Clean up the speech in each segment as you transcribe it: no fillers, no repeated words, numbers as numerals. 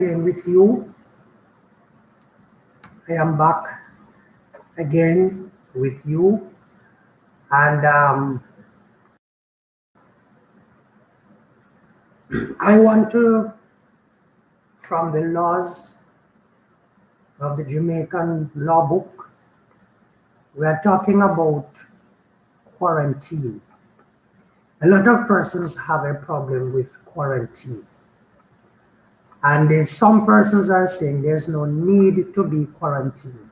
Again with you. I am back again with you, and I want to, from the laws of the Jamaican law book, we are talking about quarantine. A lot of persons have a problem with quarantine. And some persons are saying there's no need to be quarantined.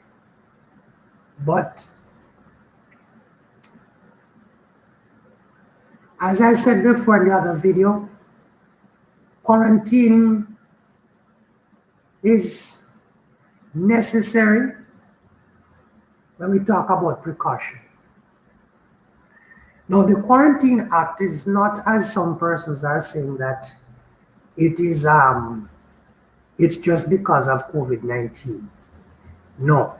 But as I said before in the other video, quarantine is necessary when we talk about precaution. Now, the Quarantine Act is not, as some persons are saying, that it is it's just because of COVID-19. No.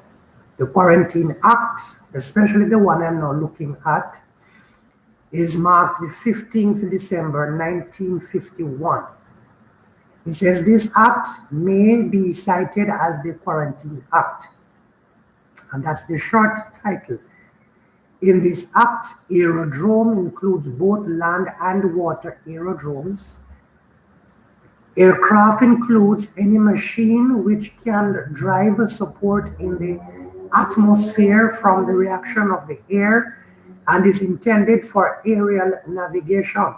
The Quarantine Act, especially the one I'm now looking at, is marked the 15th December 1951. It says this act may be cited as the Quarantine Act. And that's the short title. In this act, aerodrome includes both land and water aerodromes. Aircraft includes any machine which can drive a support in the atmosphere from the reaction of the air and is intended for aerial navigation.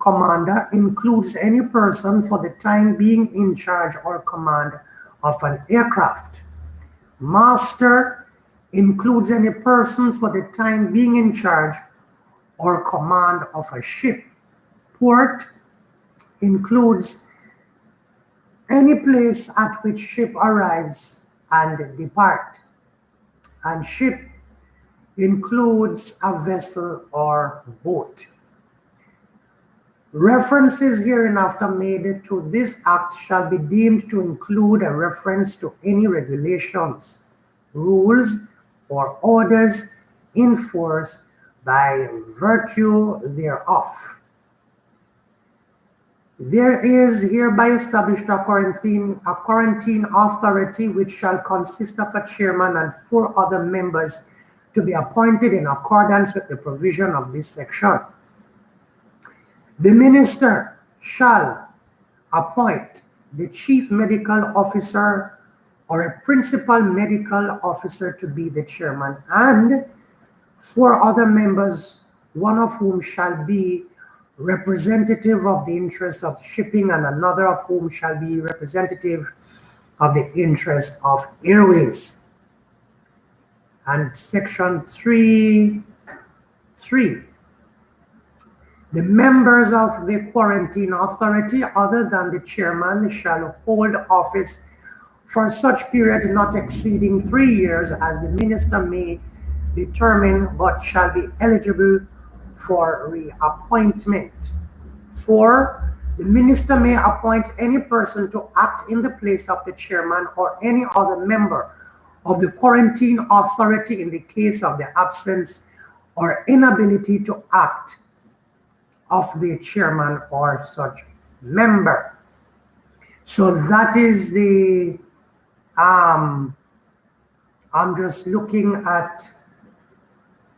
Commander includes any person for the time being in charge or command of an aircraft. Master includes any person for the time being in charge or command of a ship. Port includes any place at which ship arrives and depart. And ship includes a vessel or boat. References hereinafter made to this act shall be deemed to include a reference to any regulations, rules, or orders in force by virtue thereof. There is hereby established a quarantine authority which shall consist of a chairman and 4 other members to be appointed in accordance with the provision of this section. The minister shall appoint the chief medical officer or a principal medical officer to be the chairman, and 4 other members, one of whom shall be representative of the interests of shipping and another of whom shall be representative of the interests of airways. And section 3.3. The members of the quarantine authority other than the chairman shall hold office for such period not exceeding 3 years as the minister may determine, but shall be eligible for reappointment. 4. The minister may appoint any person to act in the place of the chairman or any other member of the quarantine authority in the case of the absence or inability to act of the chairman or such member. So that is the, I'm just looking at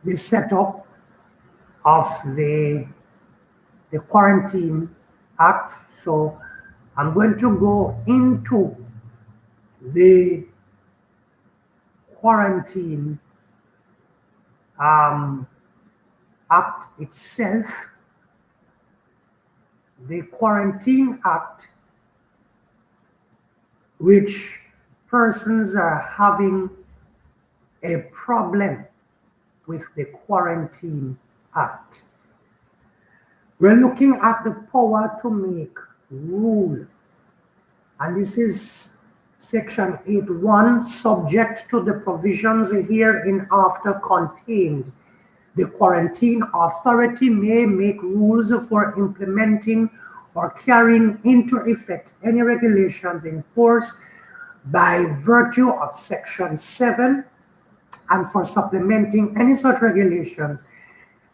the setup of the Quarantine Act. So I'm going to go into the Quarantine Act itself. The Quarantine Act, which persons are having a problem with the Quarantine Act. We're looking at the power to make rule. And this is section 8.1, subject to the provisions hereinafter contained. The Quarantine Authority may make rules for implementing or carrying into effect any regulations in force by virtue of section 7 and for supplementing any such regulations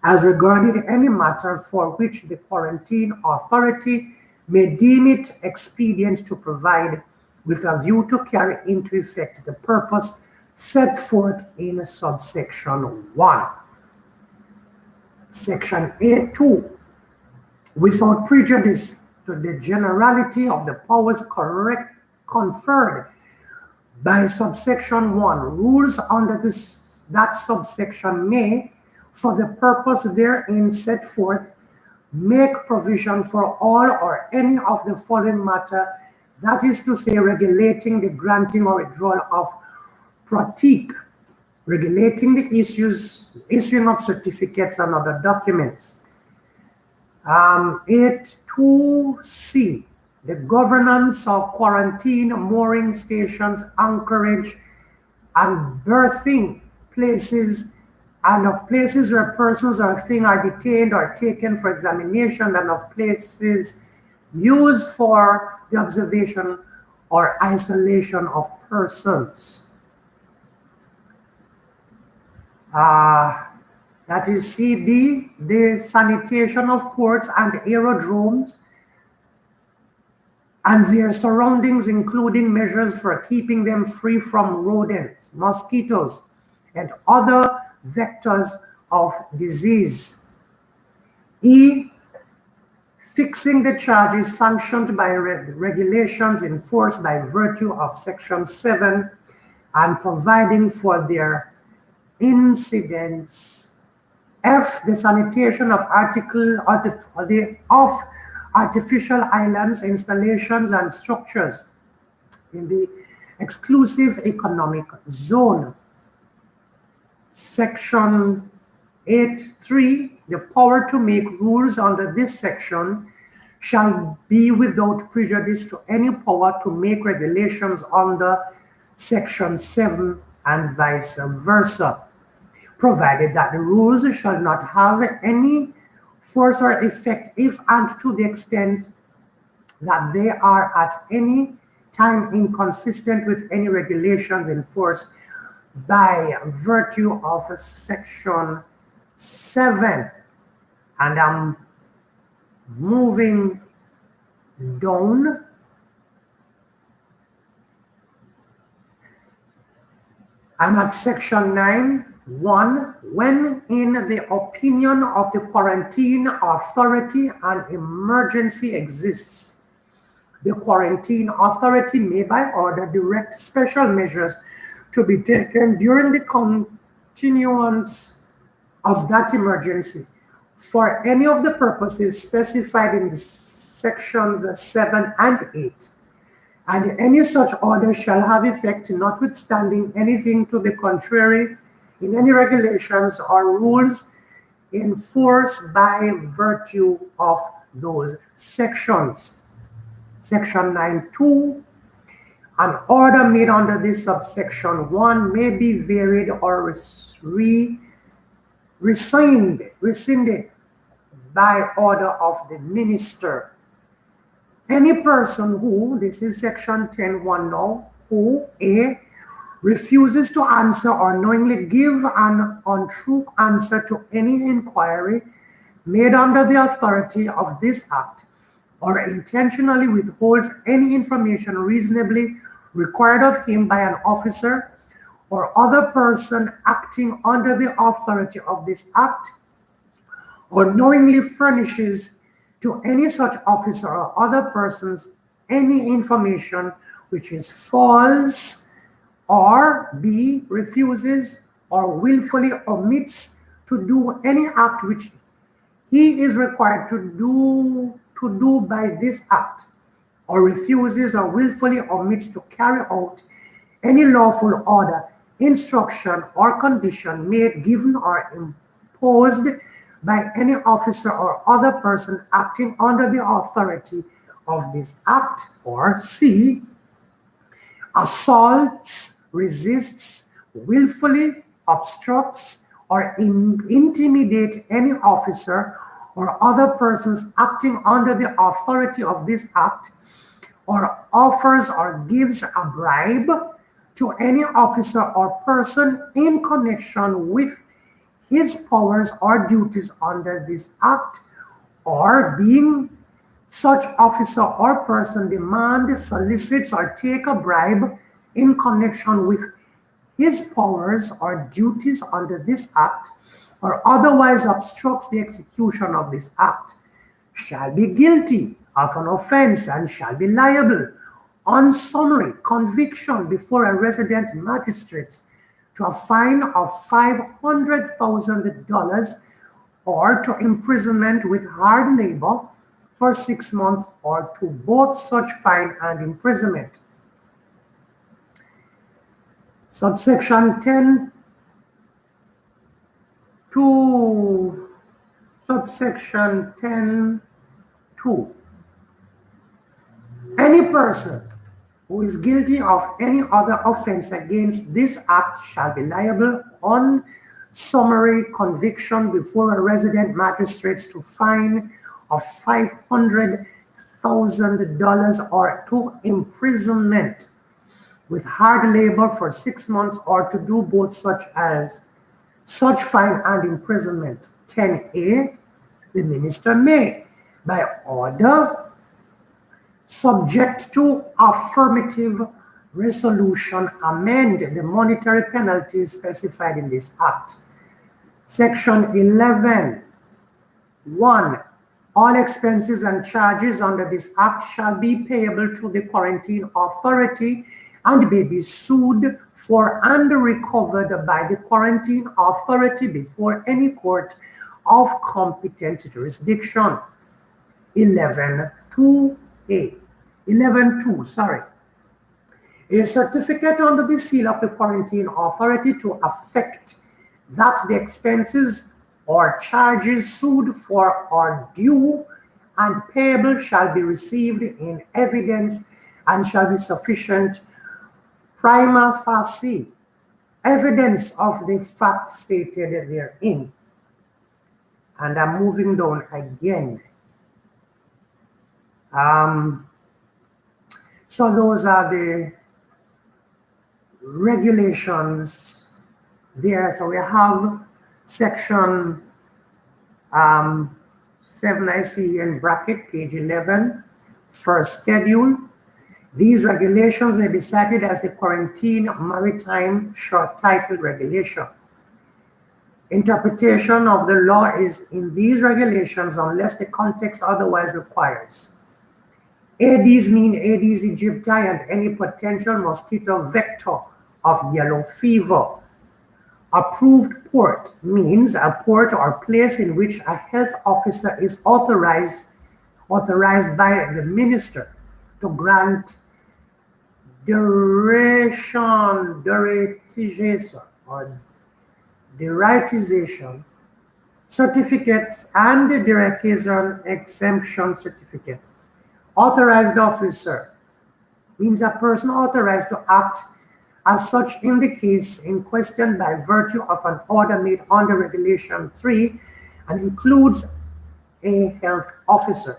as regarded any matter for which the Quarantine Authority may deem it expedient to provide with a view to carry into effect the purpose set forth in subsection 1. Section A2. Without prejudice to the generality of the powers conferred by subsection 1, rules under that subsection may, for the purpose therein set forth, make provision for all or any of the following matter, that is to say, regulating the granting or withdrawal of pratique, regulating the issuing of certificates and other documents. 8.2c, the governance of quarantine, mooring stations, anchorage, and berthing places, and of places where persons or things are detained or taken for examination, and of places used for the observation or isolation of persons. That is CB, the sanitation of ports and aerodromes and their surroundings, including measures for keeping them free from rodents, mosquitoes, and other vectors of disease. E, fixing the charges sanctioned by regulations enforced by virtue of Section 7 and providing for their incidence. F, the sanitation of artificial islands, installations, and structures in the exclusive economic zone. Section 8.3, the power to make rules under this section shall be without prejudice to any power to make regulations under Section 7 and vice versa, provided that the rules shall not have any force or effect if and to the extent that they are at any time inconsistent with any regulations enforced by virtue of Section 7. And I'm moving down. I'm at Section 9. 1. When in the opinion of the quarantine authority an emergency exists, the quarantine authority may by order direct special measures to be taken during the continuance of that emergency for any of the purposes specified in the sections 7 and 8. And any such order shall have effect notwithstanding anything to the contrary in any regulations or rules enforced by virtue of those sections. Section 9.2, an order made under this subsection 1 may be varied or rescinded by order of the minister. Any person who, this is Section 10.1 now, who A, refuses to answer or knowingly give an untrue answer to any inquiry made under the authority of this act, or intentionally withholds any information reasonably required of him by an officer or other person acting under the authority of this act, or knowingly furnishes to any such officer or other persons any information which is false, or B, refuses or willfully omits to do any act which he is required to do by this act, or refuses or willfully omits to carry out any lawful order, instruction, or condition made, given, or imposed by any officer or other person acting under the authority of this act, or C, assaults, resists, willfully obstructs, or intimidate any officer or other persons acting under the authority of this act, or offers or gives a bribe to any officer or person in connection with his powers or duties under this act, or being such officer or person demand, solicits, or take a bribe in connection with his powers or duties under this act, or otherwise obstructs the execution of this act, shall be guilty of an offense and shall be liable on summary conviction before a resident magistrate to a fine of $500,000 or to imprisonment with hard labor for 6 months or to both such fine and imprisonment. Subsection 10 2. Subsection 10(2). Any person who is guilty of any other offense against this act shall be liable on summary conviction before a resident magistrate to fine of $500,000 or to imprisonment with hard labor for 6 months or to do both such fine and imprisonment. 10A, the minister may, by order, subject to affirmative resolution, amend the monetary penalties specified in this act. Section 11. 1. All expenses and charges under this act shall be payable to the quarantine authority and may be sued for and recovered by the quarantine authority before any court of competent jurisdiction. 11(2). A certificate under the seal of the quarantine authority to effect that the expenses or charges sued for are due and payable shall be received in evidence and shall be sufficient prima facie evidence of the fact stated therein. And I'm moving down again. So those are the regulations there. So we have section 7, I see in bracket, page 11, first schedule. These regulations may be cited as the Quarantine Maritime Short Title Regulation. Interpretation of the law is in these regulations unless the context otherwise requires. Aedes mean Aedes aegypti and any potential mosquito vector of yellow fever. Approved port means a port or place in which a health officer is authorized by the minister to grant deratization certificates and deratization exemption certificate. Authorized officer means a person authorized to act as such in the case in question by virtue of an order made under Regulation 3 and includes a health officer.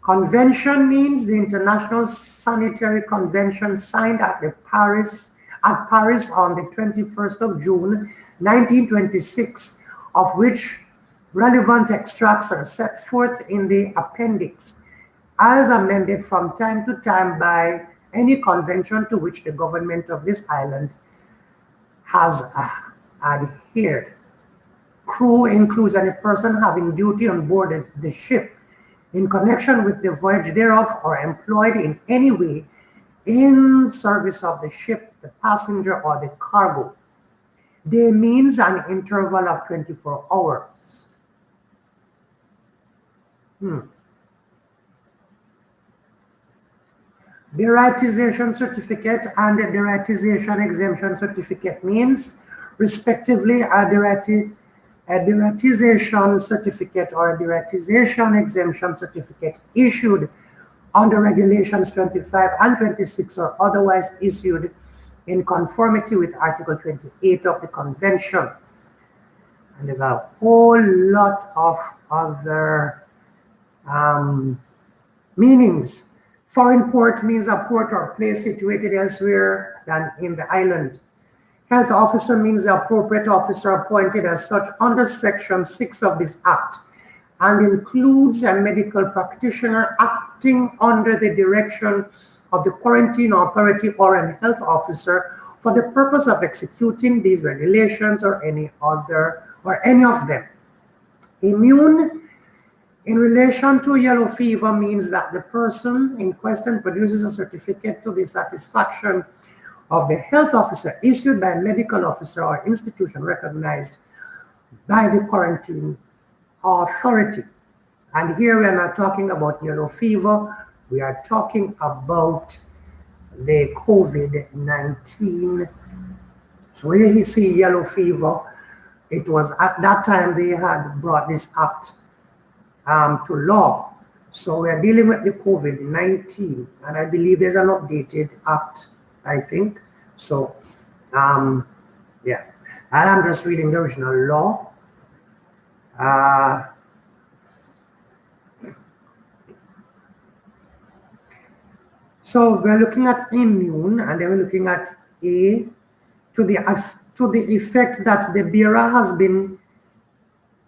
Convention means the International Sanitary Convention signed at Paris on the 21st of June, 1926, of which relevant extracts are set forth in the appendix, as amended from time to time by any convention to which the government of this island has adhered. Crew includes any person having duty on board the ship in connection with the voyage thereof or employed in any way in service of the ship, the passenger, or the cargo. Day means an interval of 24 hours. Deratization certificate and a deratization exemption certificate means, respectively, a deratization certificate or a deratization exemption certificate issued under Regulations 25 and 26 or otherwise issued in conformity with Article 28 of the Convention. And there's a whole lot of other meanings. Foreign port means a port or place situated elsewhere than in the island. Health officer means the appropriate officer appointed as such under Section 6 of this Act and includes a medical practitioner acting under the direction of the quarantine authority or a health officer for the purpose of executing these regulations or any of them. Immune in relation to yellow fever means that the person in question produces a certificate to the satisfaction of the health officer issued by a medical officer or institution recognized by the quarantine authority. And here we are not talking about yellow fever, we are talking about the COVID-19. So here you see yellow fever. It was at that time they had brought this act to law. So we are dealing with the COVID-19, and I believe there's an updated act, I think. So, yeah, and I'm just reading the original law. So we're looking at immune, and then we're looking at A, to the effect that the bearer has been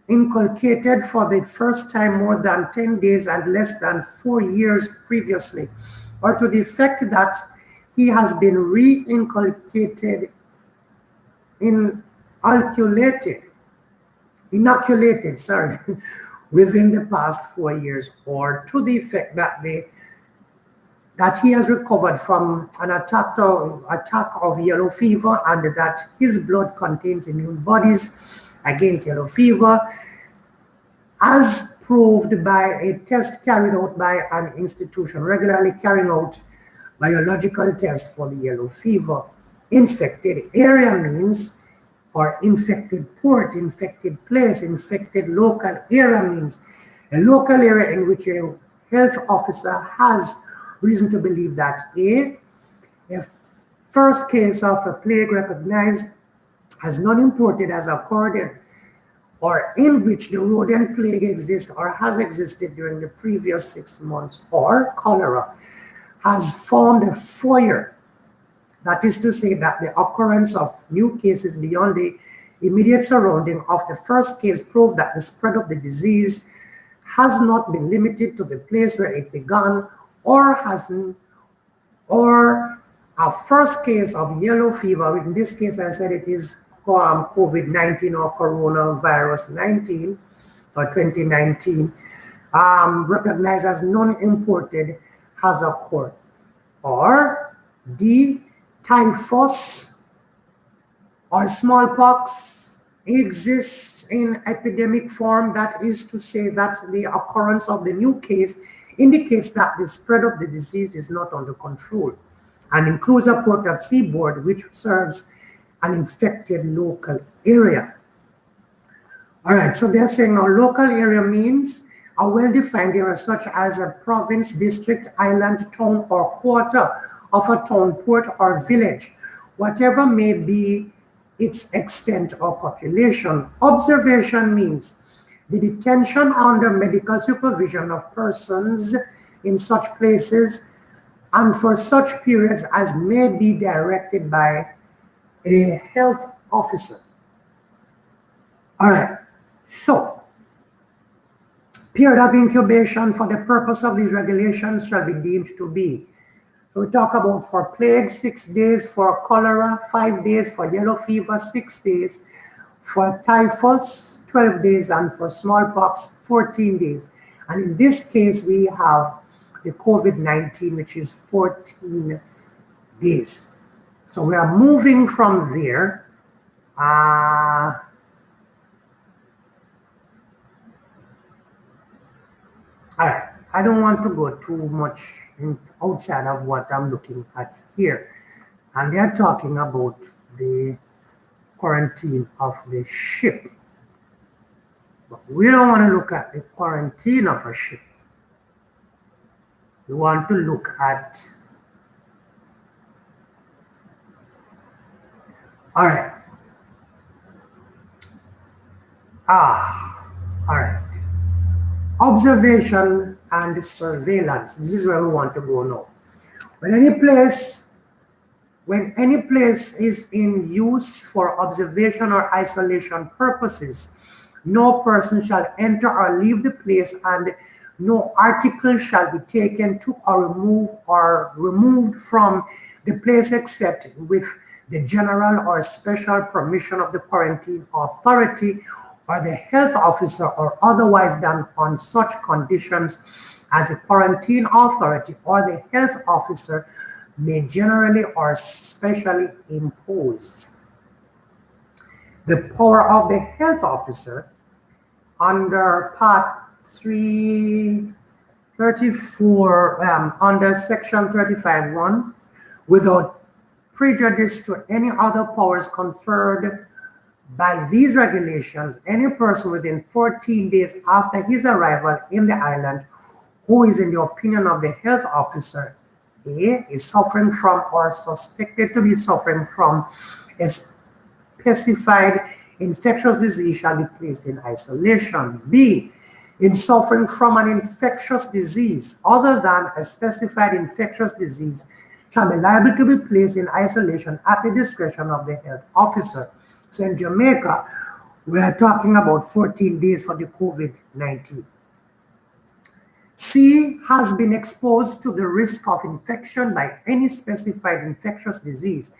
inculcated for the first time more than 10 days and less than 4 years previously, or to the effect that he has been re-inculcated, inoculated, within the past 4 years, or to the effect that that he has recovered from an attack of yellow fever, and that his blood contains immune bodies against yellow fever, as proved by a test carried out by an institution regularly carrying out biological tests for the yellow fever. Infected area means, or infected port, infected place, infected local area means a local area in which a health officer has reason to believe that a first case of a plague recognized as non-imported has occurred, or in which the rodent plague exists or has existed during the previous 6 months, or cholera has formed a foyer. That is to say that the occurrence of new cases beyond the immediate surrounding of the first case prove that the spread of the disease has not been limited to the place where it began, or a first case of yellow fever. In this case, I said it is COVID-19 or coronavirus 19 or 2019, recognized as non-imported, has occurred. Or D, typhus or smallpox exists in epidemic form. That is to say that the occurrence of the new case indicates that the spread of the disease is not under control, and includes a port of seaboard which serves an infected local area. All right, so they're saying now local area means a well-defined area such as a province, district, island, town, or quarter of a town, port, or village, whatever may be its extent or population. Observation means the detention under medical supervision of persons in such places and for such periods as may be directed by a health officer. All right, so period of incubation for the purpose of these regulations shall be deemed to be. So we talk about for plague 6 days, for cholera 5 days, for yellow fever 6 days, for typhus 12 days, and for smallpox 14 days. And in this case, we have the COVID-19, which is 14 days. So we are moving from there. All right, I don't want to go too much outside of what I'm looking at here. And they're talking about the quarantine of the ship. But we don't want to look at the quarantine of a ship. We want to look at, all right. All right. Observation and surveillance. This is where we want to go now. When any place is in use for observation or isolation purposes, No person shall enter or leave the place, and no article shall be taken to or removed from the place except with the general or special permission of the quarantine authority or the health officer, or otherwise done on such conditions as the quarantine authority or the health officer may generally or specially impose. The power of the health officer under Part 334, under Section 35(1), without prejudice to any other powers conferred by these regulations, any person within 14 days after his arrival in the island who is in the opinion of the health officer A is suffering from or suspected to be suffering from a specified infectious disease shall be placed in isolation. B, in suffering from an infectious disease other than a specified infectious disease shall be liable to be placed in isolation at the discretion of the health officer. So in Jamaica, we are talking about 14 days for the COVID-19. C, has been exposed to the risk of infection by any specified infectious disease,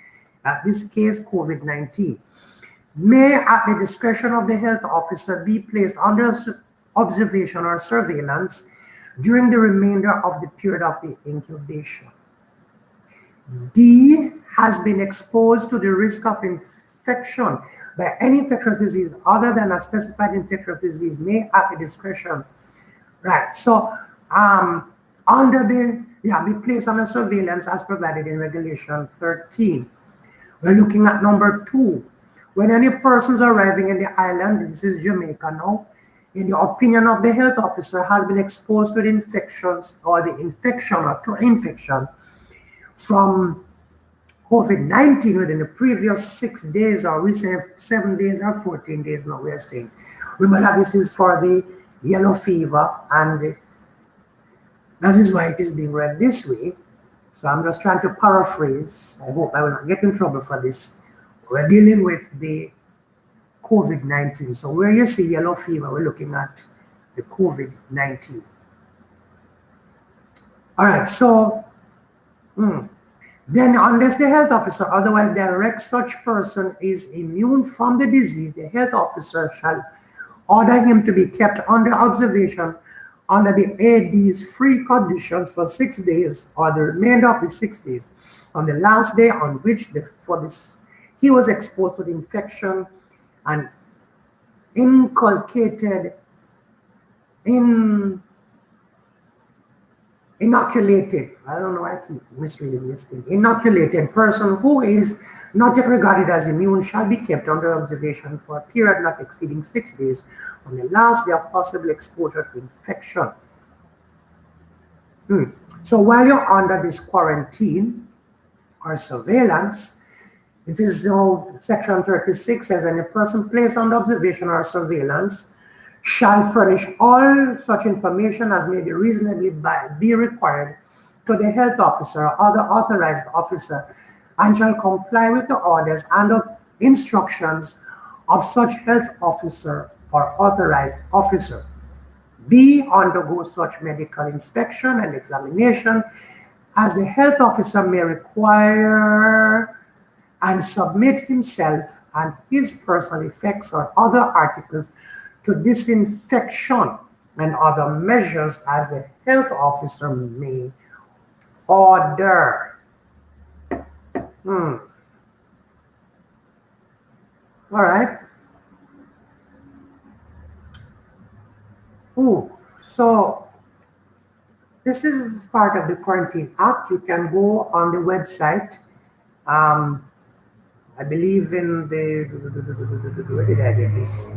in this case COVID-19, may at the discretion of the health officer be placed under observation or surveillance during the remainder of the period of the incubation. D, has been exposed to the risk of infection by any infectious disease other than a specified infectious disease, may at the discretion. Right, so under be placed under surveillance as provided in Regulation 13. We're looking at number 2. When any persons arriving in the island, this is Jamaica now, in the opinion of the health officer, has been exposed to the infections or the infection or to infection from COVID-19 within the previous 6 days, or recent 7 days or 14 days now, we are saying. Remember, this is for the yellow fever, and that is why it is being read this way. So I'm just trying to paraphrase. I hope I will not get in trouble for this. We're dealing with the COVID-19. So where you see yellow fever, we're looking at the COVID-19. All right, so then unless the health officer otherwise directs such person is immune from the disease, the health officer shall order him to be kept under observation under the AD's free conditions for 6 days or the remainder of the 6 days on the last day on which he was exposed to the infection and inoculated, I don't know, I keep misreading this thing, inoculated person who is not yet regarded as immune shall be kept under observation for a period not exceeding 6 days on the last day of possible exposure to infection. So while you're under this quarantine or surveillance, it is now Section 36 says, any person placed under observation or surveillance shall furnish all such information as may be reasonably be required to the health officer or other authorized officer, and shall comply with the orders and instructions of such health officer or authorized officer. B, undergo such medical inspection and examination as the health officer may require, and submit himself and his personal effects or other articles to disinfection and other measures as the health officer may order. All right. So this is part of the Quarantine Act. You can go on the website. I believe in the, where did I get this?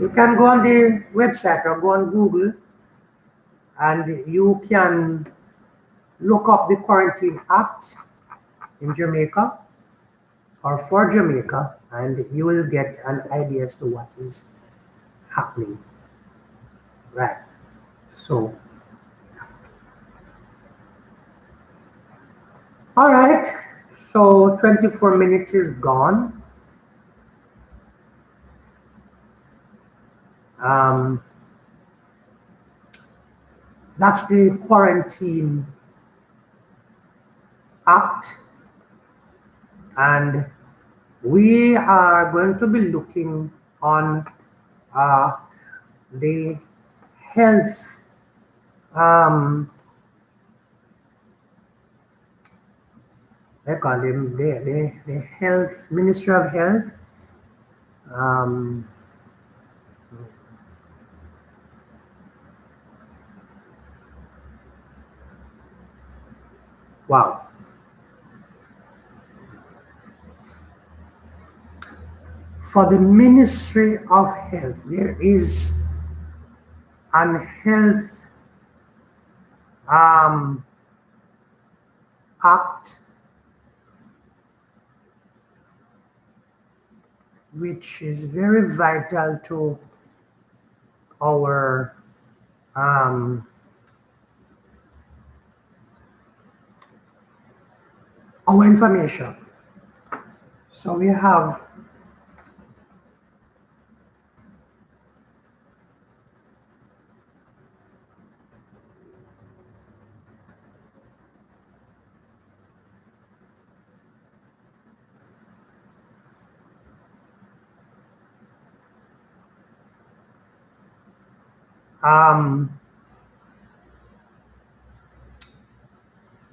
You can go on the website or go on Google and you can look up the Quarantine Act in Jamaica or for Jamaica, and you will get an idea as to what is happening. Right. So, all right. So 24 minutes is gone. Um, that's the Quarantine Act, and we are going to be looking on the health they call them the health Ministry of Health. um, wow. For the Ministry of Health, there is an health act which is very vital to our um, our information. So we have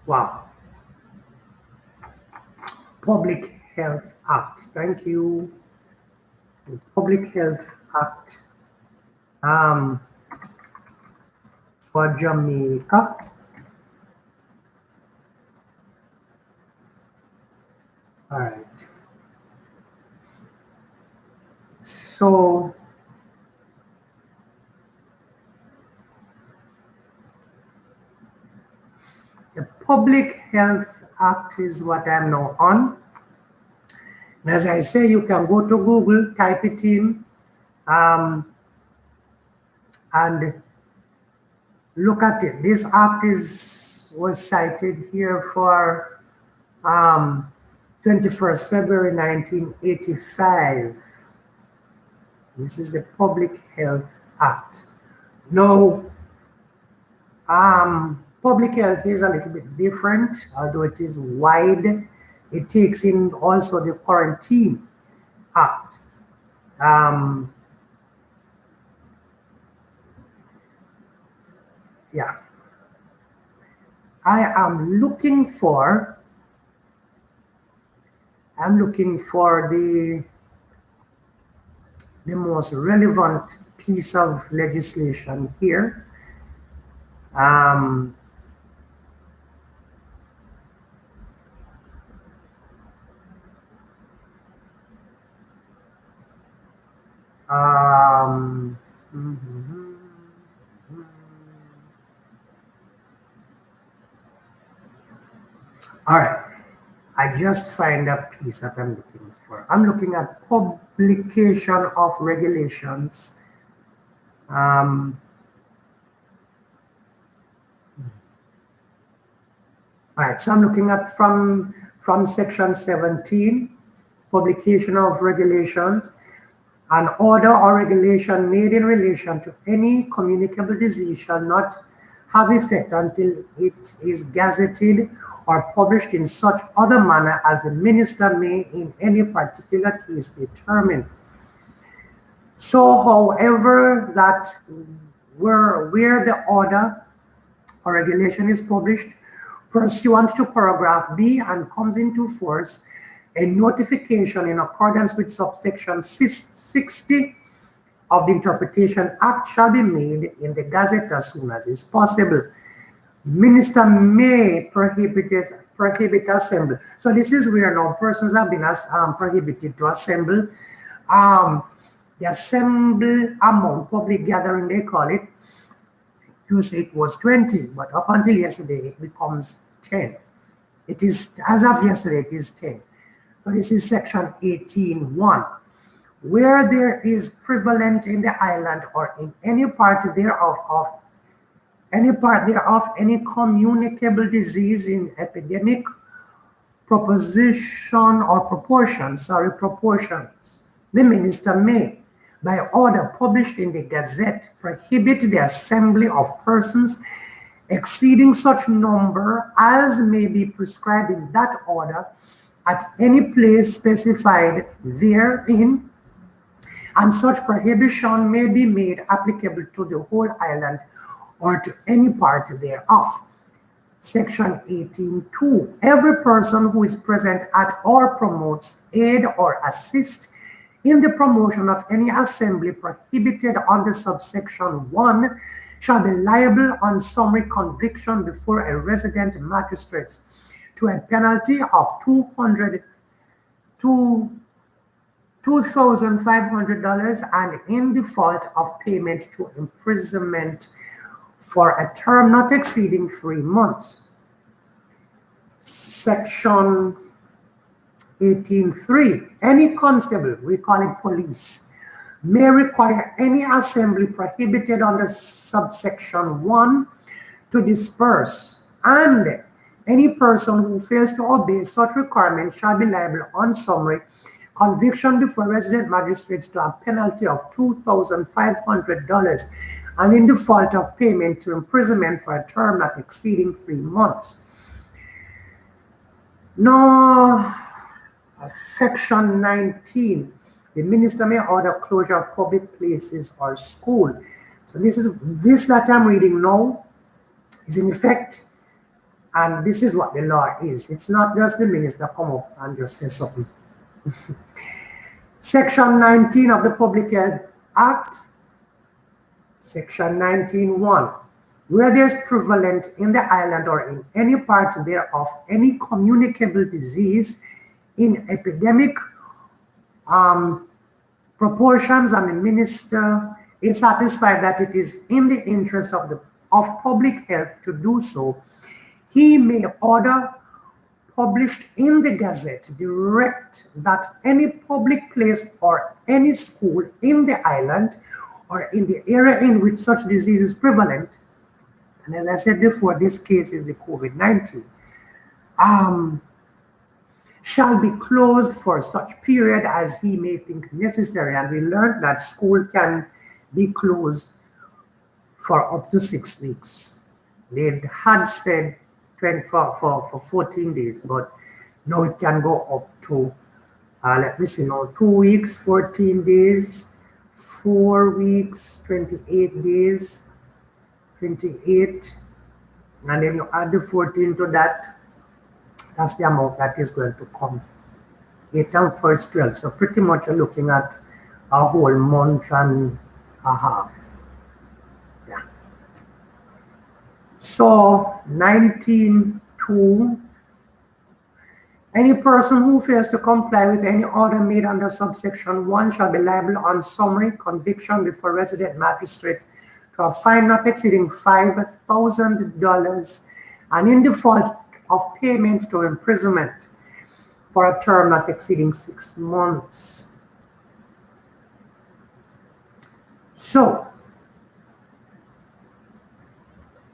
wow, Public Health Act. Thank you. Public Health Act for Jamaica. All right. So the Public Health Act is what I'm now on. And as I say, you can go to Google, type it in, and look at it. This act was cited here for 21st February 1985. This is the Public Health Act. Now, public health is a little bit different, although it is wide. It takes in also the Quarantine Act. Yeah. I'm looking for the most relevant piece of legislation here. All right. I just find a piece that I'm looking for. I'm looking at publication of regulations. All right, so I'm looking at from section 17, publication of regulations. An order or regulation made in relation to any communicable disease shall not have effect until it is gazetted or published in such other manner as the minister may in any particular case determine. So, however, that where the order or regulation is published pursuant to paragraph B and comes into force, a notification in accordance with subsection 60 of the Interpretation Act shall be made in the Gazette as soon as is possible. Minister may prohibit assembly. So this is where now persons have been prohibited to assemble. The assemble amount, public gathering they call it, usually it was 20, but up until yesterday it becomes 10. It is, as of yesterday, it is 10. So this is section 18.1. Where there is prevalent in the island or in any part thereof any communicable disease in epidemic proportions, the minister may, by order published in the Gazette, prohibit the assembly of persons exceeding such number as may be prescribed in that order at any place specified therein, and such prohibition may be made applicable to the whole island or to any part thereof. Section 18.2. Every person who is present at or promotes, aid, or assist in the promotion of any assembly prohibited under subsection 1 shall be liable on summary conviction before a resident magistrate to a penalty of $2,500 and in default of payment to imprisonment for a term not exceeding 3 months. Section 18.3. Any constable, we call it police, may require any assembly prohibited under subsection 1 to disperse, and any person who fails to obey such requirement shall be liable on summary conviction before resident magistrates to a penalty of $2,500 and in default of payment to imprisonment for a term not exceeding 3 months. Now, Section 19, the minister may order closure of public places or school. So this that I'm reading now is in effect, and this is what the law is. It's not just the minister come up and just say something. Section 19 of the Public Health Act, Section 19.1. Where there is prevalent in the island or in any part thereof any communicable disease in epidemic proportions, and the minister is satisfied that it is in the interest of public health to do so, he may order published in the Gazette direct that any public place or any school in the island or in the area in which such disease is prevalent, and as I said before, this case is the COVID-19, shall be closed for such period as he may think necessary. And we learned that school can be closed for up to 6 weeks. They had said for 14 days, but now it can go up to, 2 weeks, 14 days, 4 weeks, 28 days, 28, and then you add the 14 to that, that's the amount that is going to come. 8 and first 12, so pretty much you're looking at a whole month and a half. Yeah. So 19.2, any person who fails to comply with any order made under subsection 1 shall be liable on summary conviction before resident magistrate to a fine not exceeding $5,000 and in default of payment to imprisonment for a term not exceeding 6 months. So,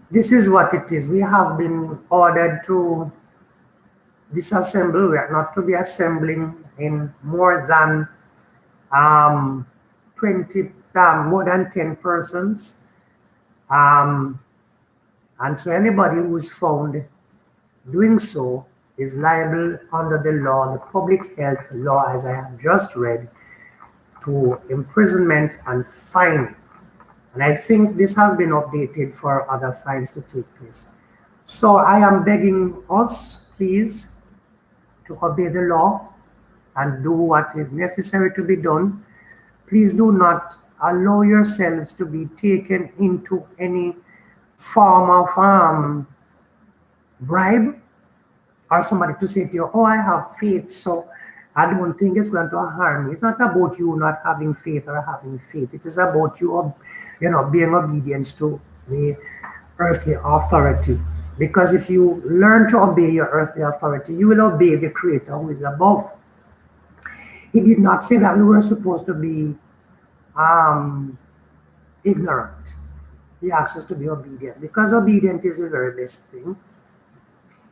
this is what it is. We have been ordered to disassemble. We are not to be assembling in more than 10 persons. And so anybody who is found doing so is liable under the law, the public health law, as I have just read, to imprisonment and fine. And I think this has been updated for other fines to take place. So I am begging us, please, to obey the law and do what is necessary to be done. Please do not allow yourselves to be taken into any form of bribe, or somebody to say to you, oh, I have faith, so I don't think it's going to harm me. It's not about you not having faith or having faith. It is about you, being obedient to the earthly authority. Because if you learn to obey your earthly authority, you will obey the Creator who is above. He did not say that we were supposed to be ignorant. He asks us to be obedient, because obedience is the very best thing.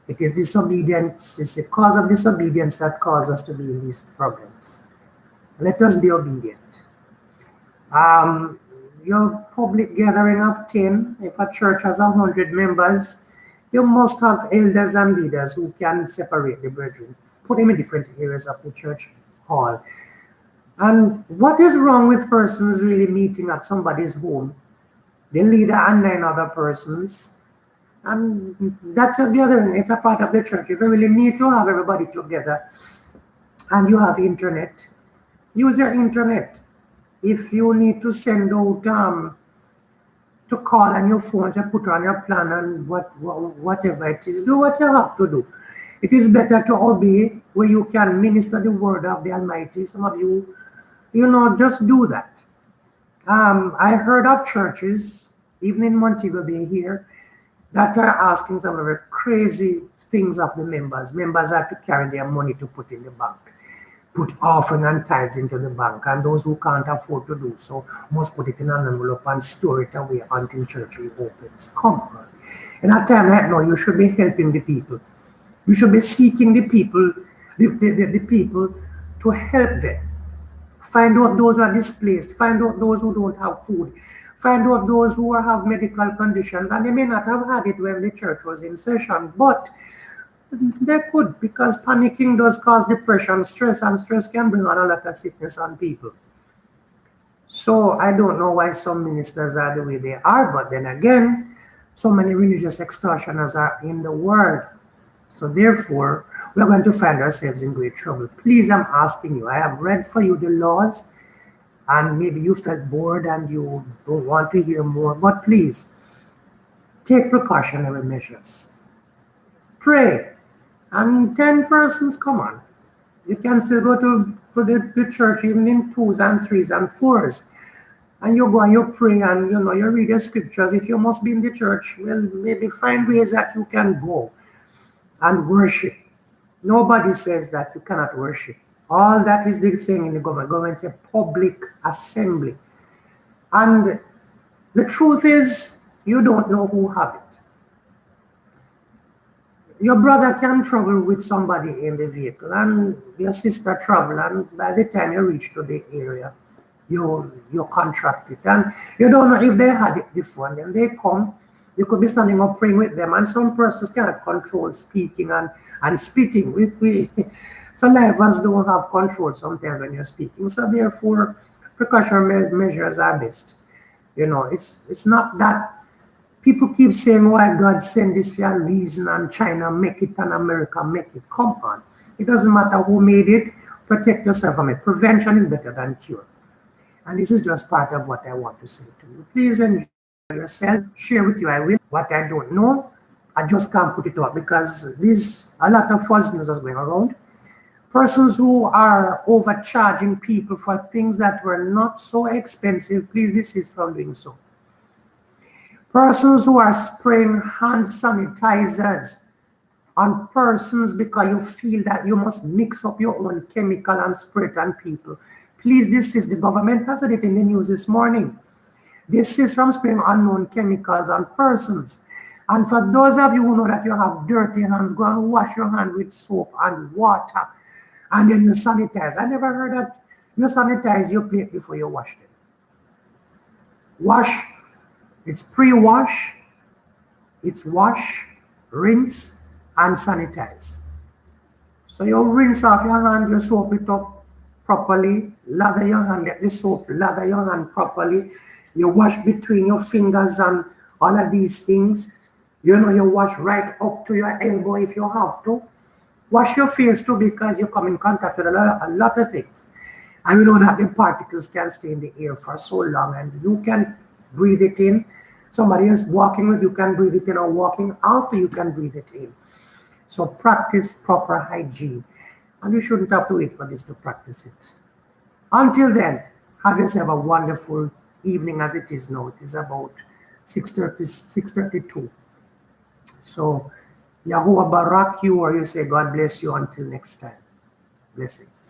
It is disobedience, it's the cause of disobedience that causes us to be in these problems. Let us be obedient. Um, your public gathering of 10, if a church has 100 members, you must have elders and leaders who can separate the brethren, put them in different areas of the church hall. And what is wrong with persons really meeting at somebody's home, the leader and 9 other persons? And that's the other thing, it's a part of the church. If you really need to have everybody together and you have internet, use your internet. If you need to send out to call on your phone to put on your plan and whatever it is, do what you have to do. It is better to obey where you can minister the word of the Almighty. Some of you, just do that. I heard of churches, even in Montego Bay here, that are asking some of the crazy things of the members. Members have to carry their money to put in the bank, put offering and tithes into the bank, and those who can't afford to do so must put it in an envelope and store it away until church reopens. Come on. In a time like now, you should be helping the people. You should be seeking the people, the people to help them. Find out those who are displaced. Find out those who don't have food. Find out those who have medical conditions. And they may not have had it when the church was in session, but they could, because panicking does cause depression, stress, and stress can bring on a lot of sickness on people. So I don't know why some ministers are the way they are, but then again, so many religious extortioners are in the world. So therefore, we're going to find ourselves in great trouble. Please, I'm asking you, I have read for you the laws, and maybe you felt bored and you don't want to hear more, but please, take precautionary measures. Pray. And 10 persons, come on. You can still go to the church even in 2s and 3s and 4s. And you go and you pray and you read your scriptures. If you must be in the church, well, maybe find ways that you can go and worship. Nobody says that you cannot worship. All that is the saying in the government. Government is a public assembly. And the truth is, you don't know who have it. Your brother can travel with somebody in the vehicle, and your sister travel, and by the time you reach to the area, you contract it. And you don't know if they had it before, and then they come, you could be standing up praying with them, and some persons cannot control speaking and spitting. Some of us don't have control sometimes when you're speaking, so therefore precautionary measures are best. It's not that. People keep saying why God sent this for a reason and China make it and America make it. Come on. It doesn't matter who made it. Protect yourself from it. Prevention is better than cure. And this is just part of what I want to say to you. Please enjoy yourself. Share with you I will. What I don't know, I just can't put it out because there's a lot of false news is going around. Persons who are overcharging people for things that were not so expensive, please desist from doing so. Persons who are spraying hand sanitizers on persons because you feel that you must mix up your own chemical and spray it on people. Please desist. The government has said it in the news this morning. Desist from spraying unknown chemicals on persons. And for those of you who know that you have dirty hands, go and wash your hand with soap and water. And then you sanitize. I never heard that you sanitize your plate before you wash them. Wash. It's pre-wash, it's wash, rinse, and sanitize. So you rinse off your hand, you soap it up properly, lather your hand, let the soap lather your hand properly. You wash between your fingers and all of these things. You wash right up to your elbow if you have to. Wash your face too because you come in contact with a lot of things. And we know that the particles can stay in the air for so long and you can breathe it in. Somebody else walking with you can breathe it in, or walking after you can breathe it in. So practice proper hygiene. And you shouldn't have to wait for this to practice it. Until then, have yourself a wonderful evening as it is now. It is about 6:32. So Yahuwah Barak you, or you say God bless you until next time. Blessings.